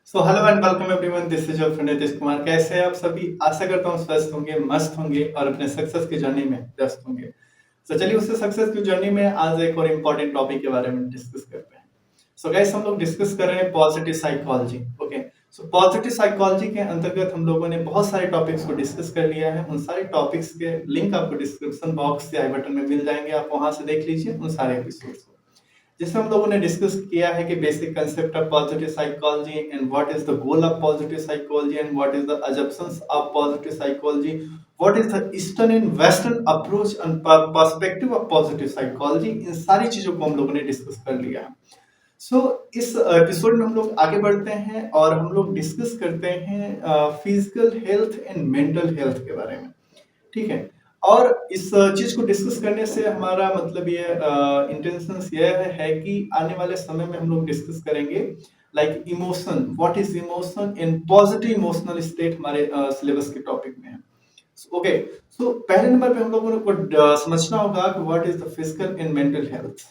So hello and welcome everyone, this is your friend Nitish Kumar. कैसे हैं आप सभी? आशा करता हूँ स्वस्थ होंगे, मस्त होंगे और अपने सक्सेस की जर्नी में व्यस्त होंगे। तो चलिए उससे सक्सेस की जर्नी में आज एक और इम्पोर्टेंट टॉपिक के बारे में डिस्कस करते हैं। सो गाइस, हम लोग डिस्कस कर रहे हैं positive psychology. Okay, so positive psychology के अंतर्गत हम लोगों ने बहुत सारे टॉपिक्स को डिस्कस कर लिया है। उन सारे टॉपिक्स के लिंक आपको डिस्क्रिप्शन बॉक्स या आई बटन में मिल जाएंगे, आप वहां से देख लीजिए उन सारे एपिसोड्स को, जिसमें हम लोगों ने डिस्कस किया है कि basic concept of positive psychology and what is the goal of positive psychology and what is the assumptions of positive psychology, what is the eastern and western approach and perspective of positive psychology. इन सारी चीजों को हम लोगों ने discuss कर लिया है। इस एपिसोड में हम लोग आगे बढ़ते हैं और हम लोग डिस्कस करते हैं physical health and mental health के बारे में। ठीक है, और इस चीज को डिस्कस करने से हमारा मतलब ये इंटेंशन ये है कि आने वाले समय में हम लोग डिस्कस करेंगे like emotion, what is emotion in positive emotional state, हमारे सिलेबस के टॉपिक में है। ओके, सो पहले नंबर पे हम लोगों को समझना होगा कि what is the physical and mental health.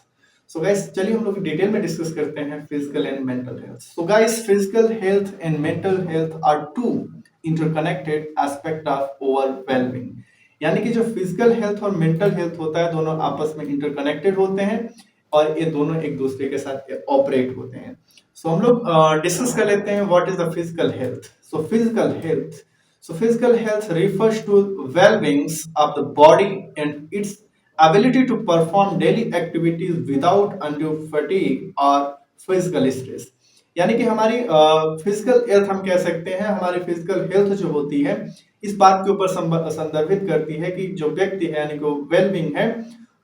So guys, चलिए हम लोग डिटेल में डिस्कस करते हैं physical and mental health. So guys, physical health and mental health are two interconnected aspect of over wellbeing. यानी कि जो फिजिकल हेल्थ और मेंटल हेल्थ होता है, दोनों आपस में इंटरकनेक्टेड होते हैं और ये दोनों एक दूसरे के साथ ऑपरेट होते हैं। सो हम लोग डिस्कस कर लेते हैं what is the physical health. So physical health refers to well-beings of the body and its ability to perform daily activities without undue fatigue or physical stress। यानी कि हमारी फिजिकल हेल्थ हम कह सकते हैं, हमारी फिजिकल हेल्थ जो होती है इस बात के ऊपर संदर्भित करती है कि जो व्यक्ति है यानी कि वेलबींग है,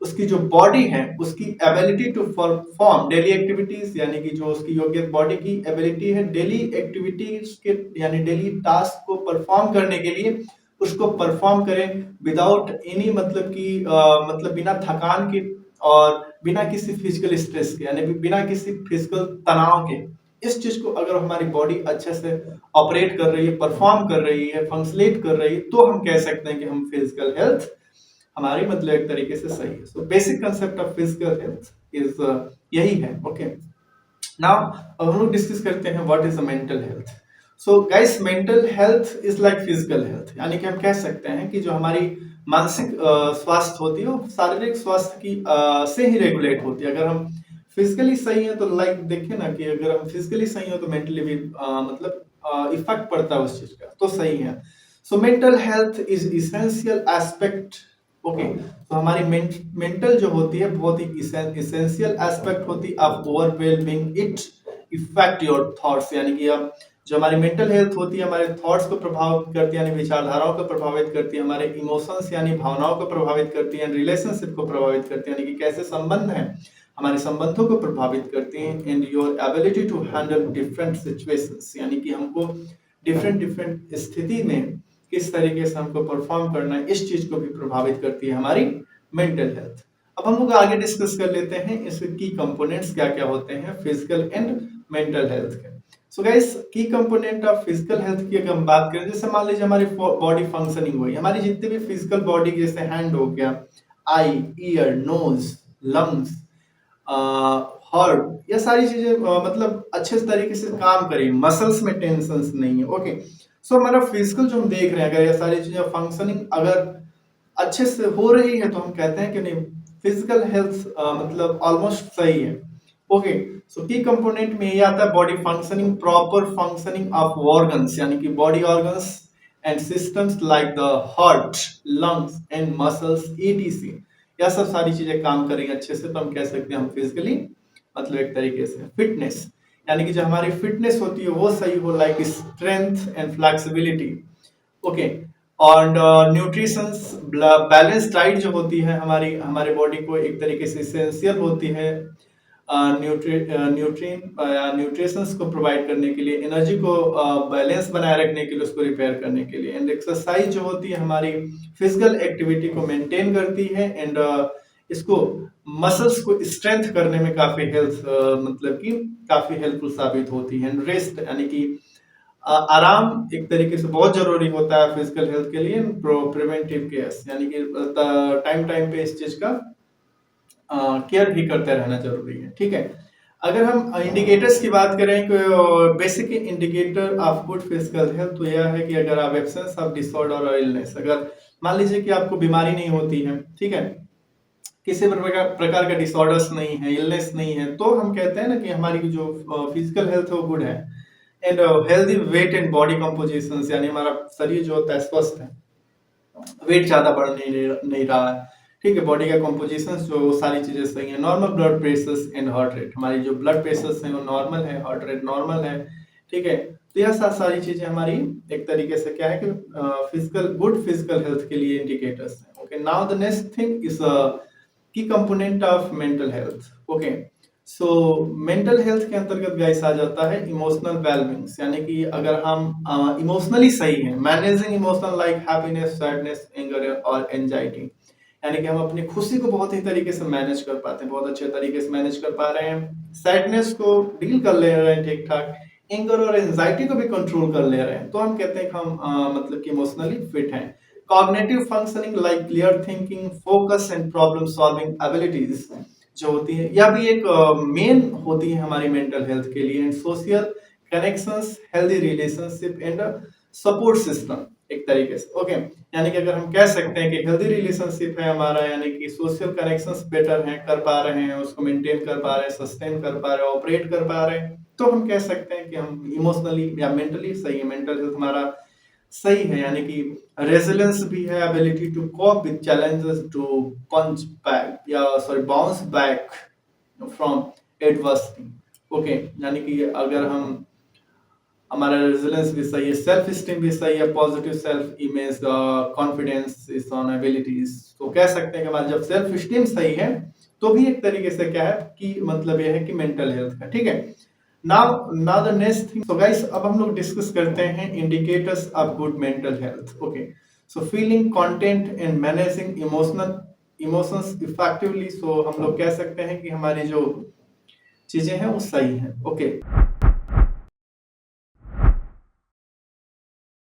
उसकी जो बॉडी है उसकी ability to perform daily activities, यानी कि जो उसकी योग्य बॉडी की एबिलिटी है डेली एक्टिविटीज के यानी डेली टास्क को परफॉर्म करने के लिए उसको परफॉर्म करें विदाउट एनी मतलब कि मतलब बिना थकान के और बिना किसी फिजिकल स्ट्रेस के, यानी बिना किसी फिजिकल तनाव के। इस चीज को अगर हमारी बॉडी अच्छे से ऑपरेट कर रही है, परफॉर्म कर रही है, फंक्शनेट कर रही है, तो हम कह सकते हैं कि हम फिजिकल हेल्थ हमारी मतलब एक तरीके से सही है। So basic concept of physical health is यही है। ओके, नाउ अब हम लोग डिस्कस करते हैं what is the mental health. So guys, mental health is like physical health, यानी कि हम कह सकते हैं कि जो हमारी मानसिक स्वास्थ्य होती है वो शारीरिक स्वास्थ्य की से ही रेगुलेट होती है। अगर हम फिजिकली सही है तो लाइक देखिए ना कि अगर हम फिजिकली सही हो तो मेंटली भी मतलब इफेक्ट पड़ता है उस चीज का, तो सही है। सो mental health is essential aspect. Okay, तो हमारी मेंटल जो होती है बहुत ही इसेंशियल एस्पेक्ट होती है of over wellbeing. It effect your thoughts, यानी कि अब जो हमारी मेंटल हेल्थ होती है हमारे थॉट्स को प्रभावित करती है, यानी विचारधाराओं को प्रभावित करती है, हमारे इमोशंस यानी भावनाओं को प्रभावित करती है, रिलेशनशिप को प्रभावित करती है, यानी कि कैसे संबंध हैं हमारे संबंधों को प्रभावित करती हैं। And your ability to handle different situations, यानी कि हमको डिफरेंट डिफरेंट स्थिति में किस तरीके से हमको परफॉर्म करना है, इस चीज को भी प्रभावित करती है हमारी मेंटल हेल्थ। अब हम लोग आगे डिस्कस कर लेते हैं इसके की कंपोनेंट्स क्या क्या होते हैं फिजिकल एंड मेंटल हेल्थ के। सो गाइस, की कंपोनेंट ऑफ फिजिकल हेल्थ की अगर हम बात करें, जैसे मान लीजिए हमारी बॉडी फंक्शनिंग हुई, हमारी जितनी भी फिजिकल बॉडी जैसे हैंड हो गया, आई, ईयर, नोज, लंग्स, हार्ट, ये सारी चीजें मतलब अच्छे तरीके से काम करें, मसल्स में टेंशन नहीं है। ओके, सो हमारा फिजिकल जो हम देख रहे हैं अगर ये सारी चीजें फंक्शनिंग अगर अच्छे से हो रही है तो हम कहते हैं कि नहीं फिजिकल हेल्थ मतलब ऑलमोस्ट सही है। ओके, सो की कंपोनेंट में ये आता है body functioning, proper functioning of organs, यानी कि body organs and systems like the heart, lungs and muscles etc, यह सब सारी चीजें काम करेंगे अच्छे से तो हम कह सकते हैं हम फिजिकली मतलब एक तरीके से फिटनेस, यानी कि जो हमारी फिटनेस होती है वो सही हो, like strength and flexibility. Okay, और न्यूट्रिशंस, बैलेंस डाइट जो होती है हमारी हमारे बॉडी को एक तरीके से इसेंशियल होती है न्यूट्रिशंस को प्रोवाइड करने के लिए, एनर्जी को बैलेंस बनाए रखने के लिए, उसको रिपेयर करने के लिए। एंड एक्सरसाइज जो होती है हमारी फिजिकल एक्टिविटी को मेंटेन करती है एंड इसको मसल्स को स्ट्रेंथ करने में काफी हेल्प मतलब कि काफी हेल्पफुल साबित होती है। एंड रेस्ट, यानी कि आराम एक तरीके से बहुत जरूरी होता है फिजिकल हेल्थ के लिए। प्रिवेंटिव केयर, यानी कि टाइम टाइम पे इस चीज का केयर भी करते रहना जरूरी है। ठीक है, अगर हम इंडिकेटर्स की बात करें, basic indicator of good physical health तो यह है कि अगर आप एब्सेंस ऑफ डिसऑर्डर और इलनेस, अगर मान लीजिए कि आपको बीमारी नहीं होती है, ठीक है, किसी भी प्रकार का डिसऑर्डर्स नहीं है, इलनेस नहीं है, तो हम कहते हैं ना कि हमारी जो फिजिकल हेल्थ है वो गुड है। And healthy weight and body composition, यानी हमारा शरीर जो होता है स्वस्थ है, वेट ज्यादा बढ़ नहीं रहा है, ठीक है, बॉडी का कंपोजिशन जो सारी चीजें सही है, normal blood pressure and heart rate, हमारी जो ब्लड प्रेशर है वो नॉर्मल है, हार्ट रेट नॉर्मल है, ठीक है। तो यह सारी चीजें हमारी एक तरीके से क्या है कि फिजिकल गुड फिजिकल हेल्थ के लिए इंडिकेटर्स हैं। Okay, now the next thing is key component of mental health. Okay, so mental health के अंतर्गत गाइस आ जाता है इमोशनल वेलबींग, यानी कि अगर हम इमोशनली सही हैं, managing emotional like happiness, sadness, anger और एंजाइटी, यानी कि हम अपनी खुशी को बहुत ही तरीके से मैनेज कर पाते हैं, बहुत अच्छे तरीके से मैनेज कर पा रहे हैं, सैडनेस को डील कर ले रहे हैं ठीक ठाक, एंगर और एंजाइटी को भी कंट्रोल कर ले रहे हैं, तो हम कहते हैं कि हम मतलब कि इमोशनली फिट हैं। Cognitive functioning like clear thinking, focus and problem solving abilities जो होती है, यह भी एक मेन होती है हमारी मेंटल हेल्थ के लिए। And social connections, healthy relationship and support system एक तरीके से। ओके, यानी कि अगर हम कह सकते हैं कि हेल्दी रिलेशनशिप है हमारा, यानी कि सोशल कनेक्शंस बेटर हैं, कर पा रहे हैं, उसको मेंटेन कर पा रहे हैं, सस्टेन कर पा रहे हैं, ऑपरेट कर पा रहे हैं, तो हम कह सकते हैं कि हम इमोशनली या मेंटली सही है, मेंटल हेल्थ हमारा सही है। यानी कि रेजिलियंस भी है, ability to cope with challenges, to punch back या sorry bounce back from adversity. Okay, यानी कि अगर हम हमारा रेजिलियंस भी सही है, सेल्फ स्टीम भी सही है, positive self image, confidence is on abilities, तो कह सकते हैं कि हमारा जब सेल्फ स्टीम सही है तो भी एक तरीके से क्या है कि मतलब यह है कि मेंटल हेल्थ का, ठीक है। Now the next thing, so guys अब हम लोग डिस्कस करते हैं indicators of good mental health. Okay, so feeling content and managing emotions effectively, so हम लोग कह सकते हैं कि हमारी जो चीजें हैं वो सही हैं। ओके,